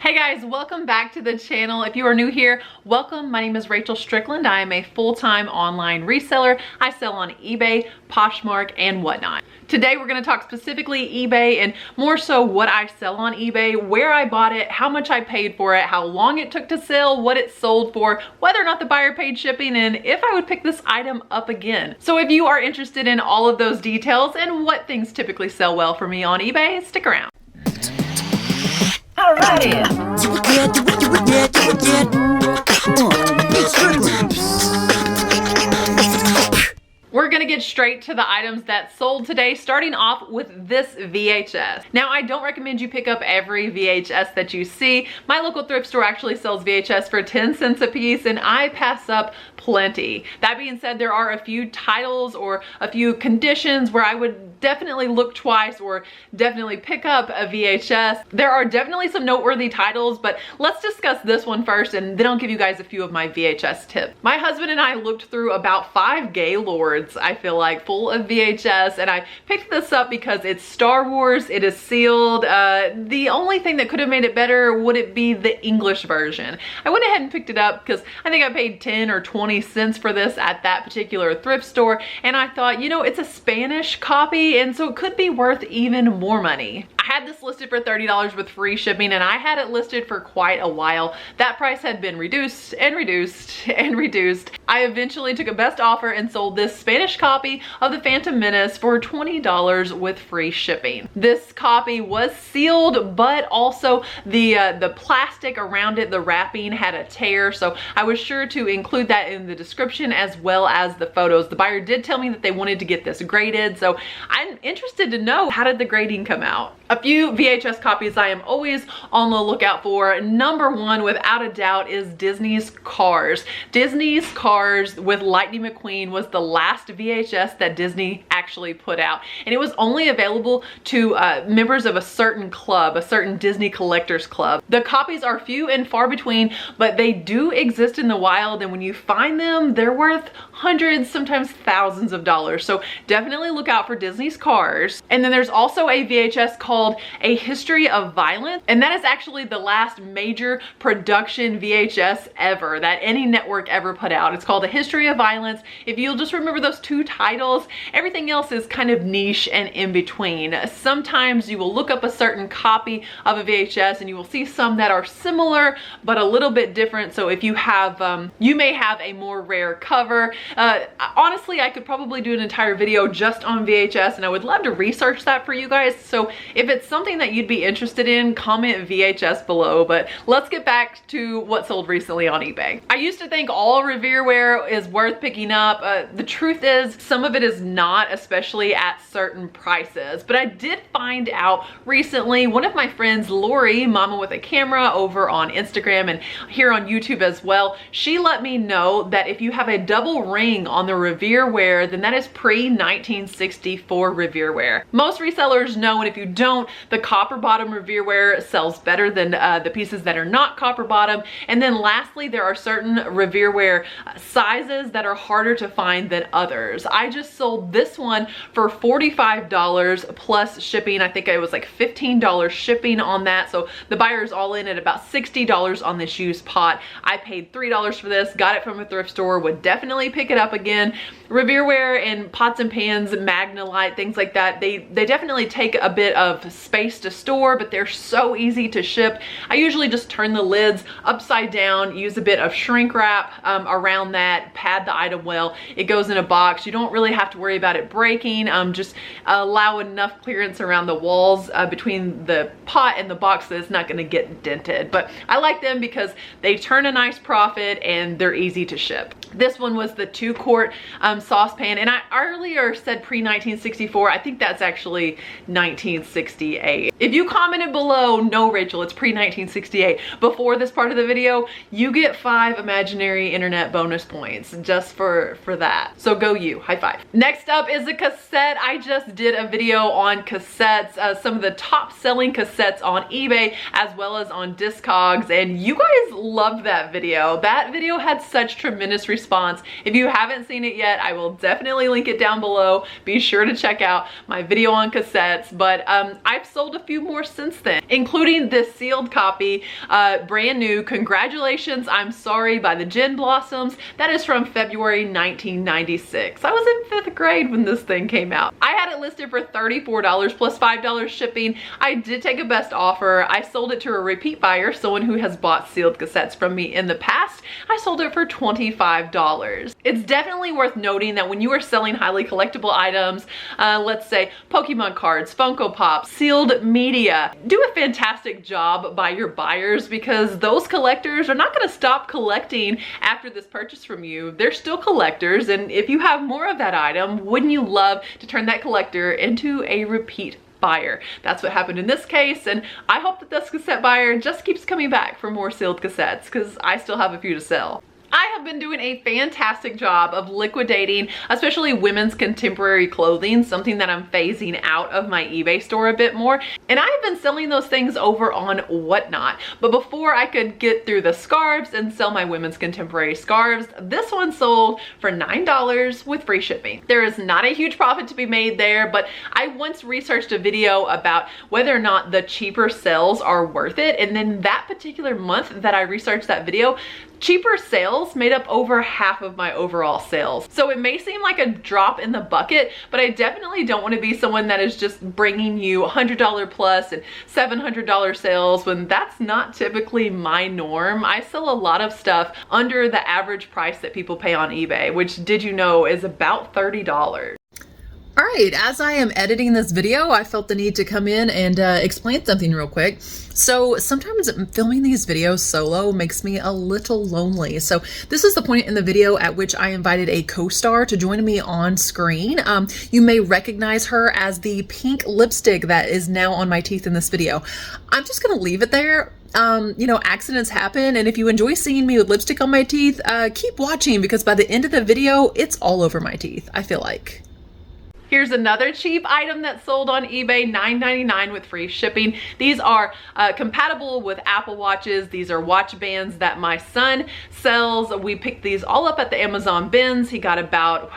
Hey guys, welcome back to the channel. If you are new here, welcome. My name is Rachel Strickland. I am a full-time online reseller. I sell on eBay, Poshmark, and whatnot. Today we're going to talk specifically eBay and more so what I sell on eBay, where I bought it, how much I paid for it, how long it took to sell, what it sold for, whether or not the buyer paid shipping, and if I would pick this item up again. So if you are interested in all of those details and what things typically sell well for me on eBay, stick around. Alrighty. We're gonna get straight to the items that sold today, starting off with this VHS. Now, I don't recommend you pick up every VHS that you see. My local thrift store actually sells VHS for 10 cents a piece, and I pass up plenty. That being said, there are a few titles or a few conditions where I would definitely look twice or definitely pick up a VHS. There are definitely some noteworthy titles, but let's discuss this one first, and then I'll give you guys a few of my VHS tips. My husband and I looked through about 5 Gaylords, I feel like, full of VHS, and I picked this up because it's Star Wars, it is sealed. The only thing that could have made it better would it be the English version. I went ahead and picked it up because I think I paid 10 or 20 cents for this at that particular thrift store, and I thought, you know, it's a Spanish copy, and so it could be worth even more money. I had this listed for $30 with free shipping, and I had it listed for quite a while. That price had been reduced and reduced and reduced. I eventually took a best offer and sold this Spanish copy of the Phantom Menace for $20 with free shipping. This copy was sealed, but also the plastic around it, the wrapping, had a tear, so I was sure to include that in the description as well as the photos. The buyer did tell me that they wanted to get this graded, so I'm interested to know, how did the grading come out? A few VHS copies I am always on the lookout for. Number one, without a doubt, is Disney's Cars. Disney's Cars with Lightning McQueen was the last VHS that Disney actually put out, and it was only available to members of a certain club, a certain Disney collectors club. The copies are few and far between, but they do exist in the wild, and when you find them, they're worth hundreds, sometimes thousands of dollars. So definitely look out for Disney's Cars. And then there's also a VHS called A History of Violence, and that is actually the last major production VHS ever that any network ever put out. It's called A History of Violence. If you'll just remember those 2 titles, everything else is kind of niche and in between. Sometimes you will look up a certain copy of a VHS and you will see some that are similar but a little bit different. So if you have, you may have a more rare cover. Honestly, I could probably do an entire video just on VHS, and I would love to research that for you guys. So if it's something that you'd be interested in, comment VHS below. But let's get back to what sold recently on eBay. I used to think all Revereware is worth picking up. The truth is, some of it is not, especially at certain prices. But I did find out recently, one of my friends, Lori, Mama with a Camera, over on Instagram and here on YouTube as well, she let me know that if you have a double ring on the Revereware, then that is pre-1964 Revereware. Most resellers know, and if you don't, the copper bottom Revereware sells better than the pieces that are not copper bottom. And then lastly, there are certain Revereware sizes that are harder to find than others. I just sold this one for $45 plus shipping. I think it was like $15 shipping on that. So the buyer's all in at about $60 on this used pot. I paid $3 for this, got it from a thrift store, would definitely pick it up again. Revereware and pots and pans, Magnolite, things like that, they definitely take a bit of space to store, but they're so easy to ship. I usually just turn the lids upside down, use a bit of shrink wrap around that, pad the item well. It goes in a box. You don't really have to worry about it breaking. Just allow enough clearance around the walls between the pot and the box that it's not going to get dented. But I like them because they turn a nice profit and they're easy to ship. This one was the 2-quart saucepan, and I earlier said pre-1964. I think that's actually 1968. If you commented below, no Rachel, it's pre-1968, before this part of the video, you get 5 imaginary internet bonus points just for that. So go you. high five. Next up is a cassette. I just did a video on cassettes, some of the top selling cassettes on eBay as well as on Discogs, and you guys loved that video. That video had such tremendous response. If you haven't seen it yet, I will definitely link it down below. Be sure to check out my video on cassettes, but I've sold a few more since then, including this sealed copy, brand new, Congratulations, I'm Sorry by the Gin Blossoms. That is from February 1996. I was in 5th grade when this thing came out. I had it listed for $34 plus $5 shipping. I did take a best offer. I sold it to a repeat buyer, someone who has bought sealed cassettes from me in the past. I sold it for $25. It's definitely worth noting that when you are selling highly collectible items, let's say Pokemon cards, Funko Pops, sealed media, do a fantastic job by your buyers, because those collectors are not going to stop collecting after this purchase from you. They're still collectors, and if you have more of that item, wouldn't you love to turn that collector into a repeat buyer? That's what happened in this case, and I hope that this cassette buyer just keeps coming back for more sealed cassettes, because I still have a few to sell. I have been doing a fantastic job of liquidating, especially women's contemporary clothing, something that I'm phasing out of my eBay store a bit more. And I've been selling those things over on Whatnot. But before I could get through the scarves and sell my women's contemporary scarves, this one sold for $9 with free shipping. There is not a huge profit to be made there, but I once researched a video about whether or not the cheaper sales are worth it. And then that particular month that I researched that video, cheaper sales made up over half of my overall sales. So it may seem like a drop in the bucket, but I definitely don't want to be someone that is just bringing you $100 plus and $700 sales when that's not typically my norm. I sell a lot of stuff under the average price that people pay on eBay, which, did you know, is about $30. All right, as I am editing this video, I felt the need to come in and explain something real quick. So sometimes filming these videos solo makes me a little lonely. So this is the point in the video at which I invited a co-star to join me on screen. You may recognize her as the pink lipstick that is now on my teeth in this video. I'm just gonna leave it there. You know, accidents happen, and if you enjoy seeing me with lipstick on my teeth, keep watching, because by the end of the video, it's all over my teeth, I feel like. Here's another cheap item that sold on eBay, $9.99 with free shipping. These are compatible with Apple Watches. These are watch bands that my son sells. We picked these all up at the Amazon bins. He got about,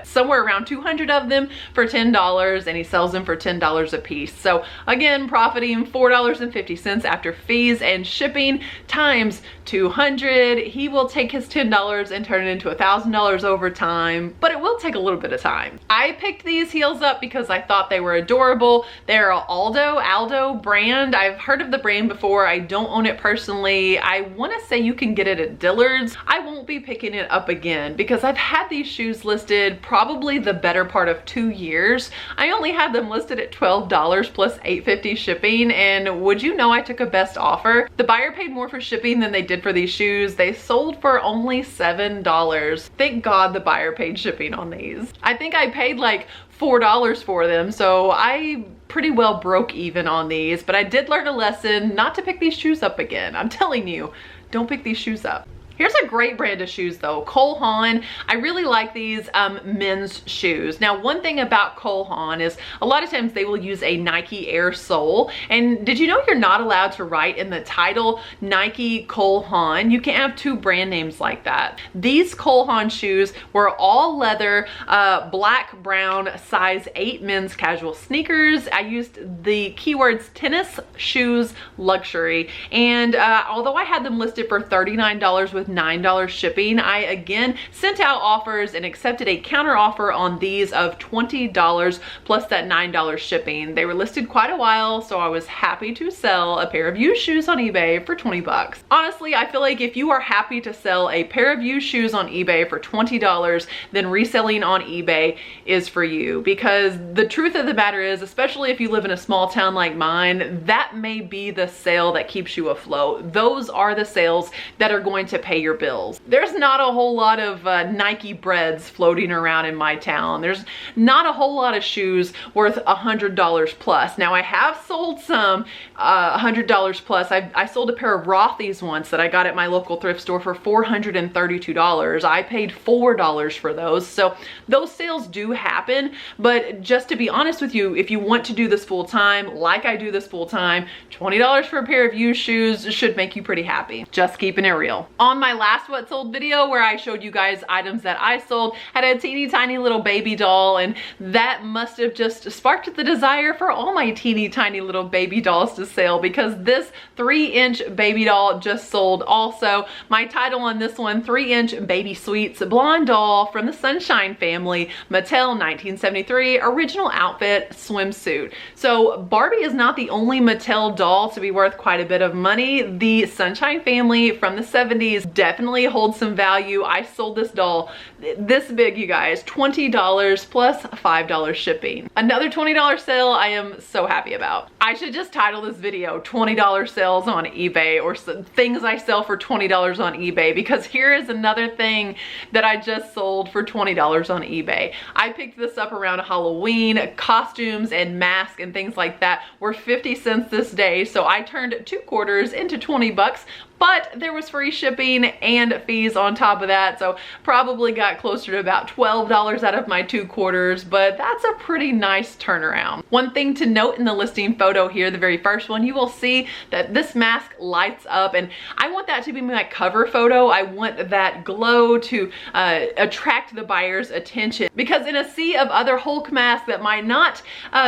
somewhere around 200 of them for $10, and he sells them for $10 a piece. So again, profiting $4.50 after fees and shipping times 200. He will take his $10 and turn it into $1,000 over time, but it will take a little bit of time. I picked these heels up because I thought they were adorable. They're an Aldo brand. I've heard of the brand before. I don't own it personally. I want to say you can get it at Dillard's. I won't be picking it up again because I've had these shoes listed probably the better part of 2 years. I only had them listed at $12 plus $8.50 shipping, and would you know I took a best offer? The buyer paid more for shipping than they did for these shoes. They sold for only $7. Thank God the buyer paid shipping on these. I think I paid like $4 for them, so I pretty well broke even on these, but I did learn a lesson not to pick these shoes up again. I'm telling you, don't pick these shoes up. Here's a great brand of shoes though, Cole Haan. I really like these men's shoes. Now, one thing about Cole Haan is a lot of times they will use a Nike Air sole. And did you know you're not allowed to write in the title Nike Cole Haan? You can't have two brand names like that. These Cole Haan shoes were all leather, black, brown, size 8 men's casual sneakers. I used the keywords tennis, shoes, luxury. And although I had them listed for $39 with $9 shipping, I again sent out offers and accepted a counter offer on these of $20 plus that $9 shipping. They were listed quite a while, so I was happy to sell a pair of used shoes on eBay for 20 bucks. Honestly, I feel like if you are happy to sell a pair of used shoes on eBay for $20, then reselling on eBay is for you, because the truth of the matter is, especially if you live in a small town like mine, that may be the sale that keeps you afloat. Those are the sales that are going to pay pay your bills. There's not a whole lot of Nike breads floating around in my town. There's not a whole lot of shoes worth $100 plus. Now I have sold some $100 plus. I sold a pair of Rothy's once that I got at my local thrift store for $432. I paid $4 for those. So those sales do happen, but just to be honest with you, if you want to do this full time, like I do this full time, $20 for a pair of used shoes should make you pretty happy. Just keeping it real. On my last what sold video where I showed you guys items that I sold, had a teeny tiny little baby doll, and that must have just sparked the desire for all my teeny tiny little baby dolls to sell, because this 3-inch baby doll just sold also. My title on this one, 3-inch Baby Sweets blonde doll from the Sunshine family, Mattel 1973 original outfit swimsuit. So Barbie is not the only Mattel doll to be worth quite a bit of money. The Sunshine family from the 70s definitely holds some value. I sold this doll this big, you guys, $20 plus $5 shipping. Another $20 sale I am so happy about. I should just title this video $20 sales on eBay, or things I sell for $20 on eBay, because here is another thing that I just sold for $20 on eBay. I picked this up around Halloween. Costumes and masks and things like that were 50 cents this day, so I turned 2 quarters into 20 bucks. But there was free shipping and fees on top of that, so probably got closer to about $12 out of my 2 quarters, but that's a pretty nice turnaround. One thing to note in the listing photo here, the very first one, you will see that this mask lights up, and I want that to be my cover photo. I want that glow to attract the buyer's attention, because in a sea of other Hulk masks that might not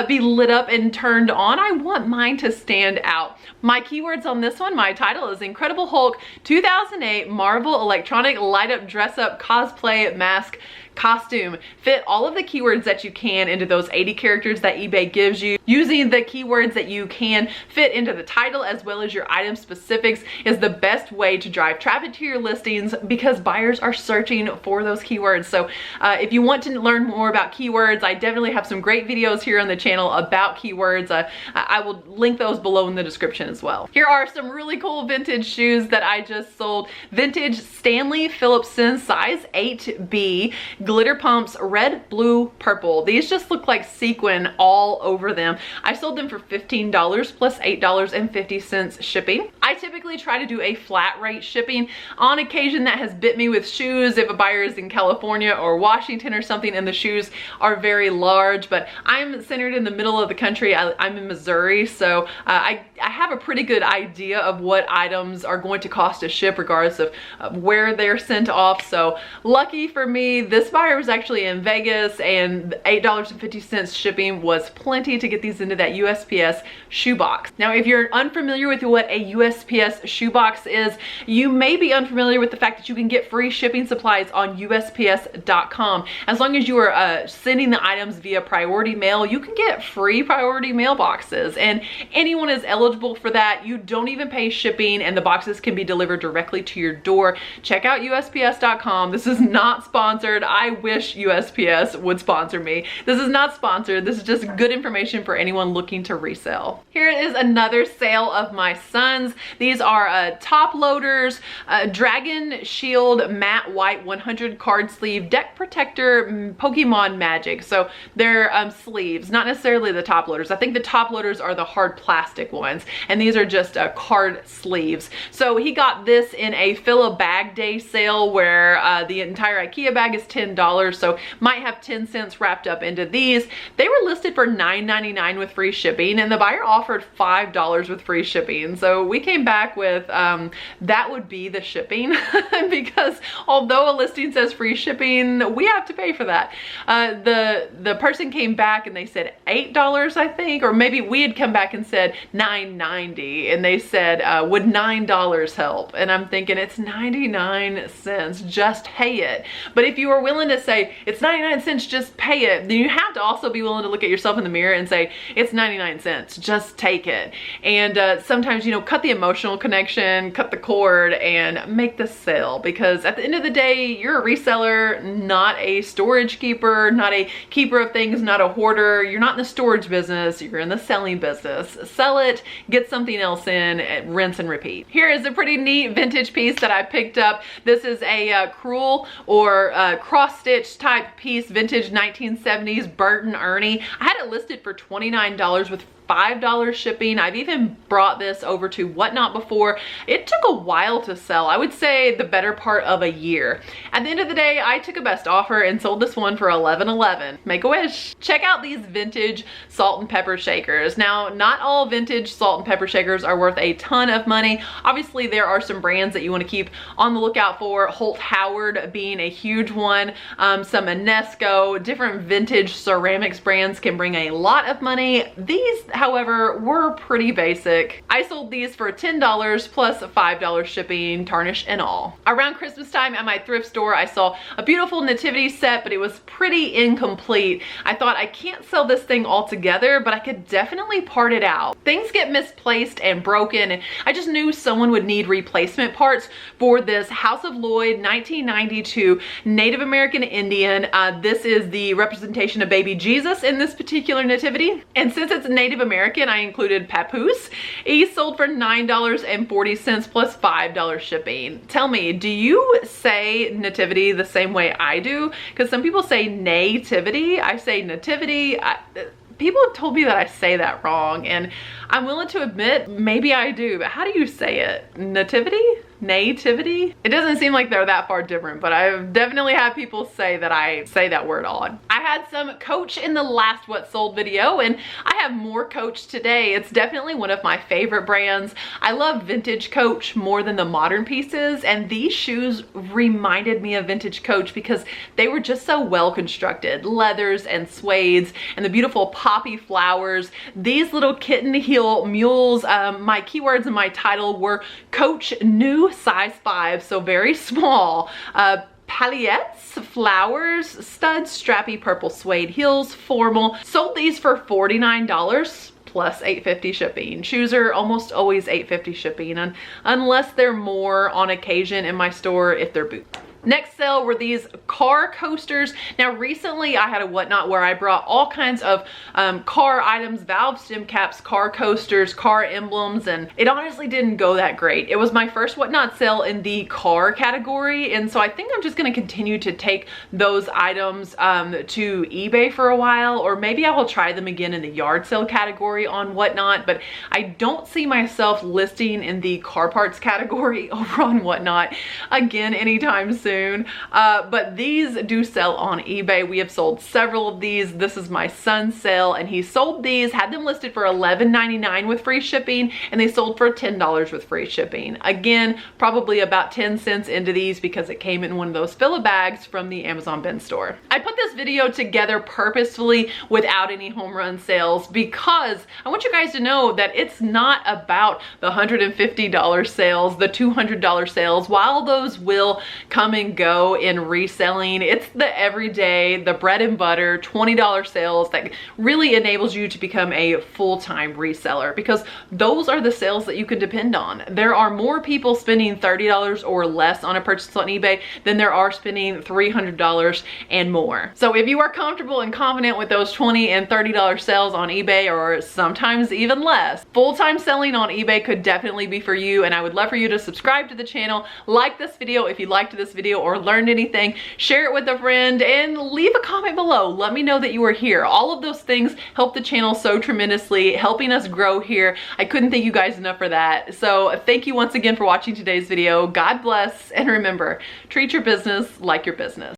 be lit up and turned on, I want mine to stand out. My keywords on this one, my title is Incredible Hulk 2008 Marvel Electronic Light Up Dress Up Cosplay Mask Costume. Fit all of the keywords that you can into those 80 characters that eBay gives you. Using the keywords that you can fit into the title as well as your item specifics is the best way to drive traffic to your listings, because buyers are searching for those keywords. So if you want to learn more about keywords, I definitely have some great videos here on the channel about keywords. I will link those below in the description as well. Here are some really cool vintage shoes that I just sold. Vintage Stanley Phillipson size 8B. Glitter pumps, red, blue, purple. These just look like sequin all over them. I sold them for $15 plus $8.50 shipping. I typically try to do a flat rate shipping. On occasion that has bit me with shoes if a buyer is in California or Washington or something and the shoes are very large, but I'm centered in the middle of the country. I'm in Missouri, so I have a pretty good idea of what items are going to cost to ship regardless of where they're sent off. So lucky for me, this buyer was actually in Vegas, and $8.50 shipping was plenty to get these into that USPS shoebox. Now, if you're unfamiliar with what a USPS shoebox is, you may be unfamiliar with the fact that you can get free shipping supplies on USPS.com. As long as you are sending the items via priority mail, you can get free priority mailboxes, and anyone is eligible for that. You don't even pay shipping, and the boxes can be delivered directly to your door. Check out USPS.com. This is not sponsored. I wish USPS would sponsor me. This is not sponsored. This is just good information for anyone looking to resell. Here is another sale of my son's. These are top loaders, Dragon Shield Matte White 100 card sleeve deck protector Pokemon Magic. So they're sleeves, not necessarily the top loaders. I think the top loaders are the hard plastic ones, and these are just card sleeves. So he got this in a fill a bag day sale where the entire IKEA bag is $10, so might have 10 cents wrapped up into these. They were listed for $9.99 with free shipping, and the buyer offered $5 with free shipping. So we came back with that would be the shipping because although a listing says free shipping, we have to pay for that. The person came back and they said $8, I think, or maybe we had come back and said $9.90, and they said would $9 help? And I'm thinking it's 99 cents, just pay it. But if you are willing willing to say it's 99 cents, just pay it, then you have to also be willing to look at yourself in the mirror and say it's 99 cents, just take it. And sometimes, you know, cut the emotional connection, cut the cord, and make the sale, because at the end of the day, you're a reseller, not a storage keeper, not a keeper of things, not a hoarder. You're not in the storage business, you're in the selling business. Sell it, get something else in, rinse and repeat. Here is a pretty neat vintage piece that I picked up. This is a crewel or cross-stitch type piece, vintage 1970s Burton Ernie. I had it listed for $29 with $5 shipping. I've even brought this over to Whatnot before. It took a while to sell. I would say the better part of a year. At the end of the day, I took a best offer and sold this one for $11.11. Make a wish. Check out these vintage salt and pepper shakers. Now, not all vintage salt and pepper shakers are worth a ton of money. Obviously, there are some brands that you want to keep on the lookout for. Holt Howard being a huge one. Some Inesco, different vintage ceramics brands can bring a lot of money. These, however, were pretty basic. I sold these for $10 plus $5 shipping, tarnish and all. Around Christmas time at my thrift store, I saw a beautiful nativity set, but it was pretty incomplete. I thought, I can't sell this thing all together, but I could definitely part it out. Things get misplaced and broken, and I just knew someone would need replacement parts for this House of Lloyd 1992 Native American Indian. This is the representation of baby Jesus in this particular nativity. And since it's Native American, I included papoose. He sold for $9.40 plus $5 shipping. Tell me, do you say nativity the same way I do? Because some people say nativity. I say nativity. People have told me that I say that wrong, and I'm willing to admit maybe I do, but how do you say it? Nativity? Nativity? It doesn't seem like they're that far different, but I've definitely had people say that I say that word odd. I had some Coach in the last What Sold video, and I have more Coach today. It's definitely one of my favorite brands. I love vintage Coach more than the modern pieces, and these shoes reminded me of vintage Coach because they were just so well constructed. Leathers and suedes and the beautiful poppy flowers. These little kitten heel mules, my keywords in my title were Coach new size 5, so very small. Paillettes, flowers, studs, strappy purple suede heels, formal. Sold these for $49 plus $8.50 shipping. Shoes are almost always $8.50 shipping, and unless they're more on occasion in my store if they're boots. Next sale were these car coasters. Now recently I had a Whatnot where I brought all kinds of car items, valve stem caps, car coasters, car emblems, and it honestly didn't go that great. It was my first Whatnot sale in the car category, and so I think I'm just gonna continue to take those items to eBay for a while, or maybe I will try them again in the yard sale category on Whatnot, but I don't see myself listing in the car parts category over on Whatnot again anytime soon. But these do sell on eBay. We have sold several of these. This is my son's sale, and he sold these, had them listed for $11.99 with free shipping, and they sold for $10 with free shipping. Again, probably about 10 cents into these because it came in one of those fill-a bags from the Amazon bin store. I put this video together purposefully without any home run sales because I want you guys to know that it's not about the $150 sales, the $200 sales. While those will come and go in reselling, it's the everyday, the bread and butter $20 sales that really enables you to become a full-time reseller, because those are the sales that you can depend on. There are more people spending $30 or less on a purchase on eBay than there are spending $300 and more. So if you are comfortable and confident with those $20 and $30 sales on eBay, or sometimes even less, full-time selling on eBay could definitely be for you, and I would love for you to subscribe to the channel, like this video if you liked this video or learned anything, share it with a friend, and leave a comment below. Let me know that you are here. All of those things help the channel so tremendously, helping us grow here. I couldn't thank you guys enough for that. So thank you once again for watching today's video. God bless, and remember, treat your business like your business.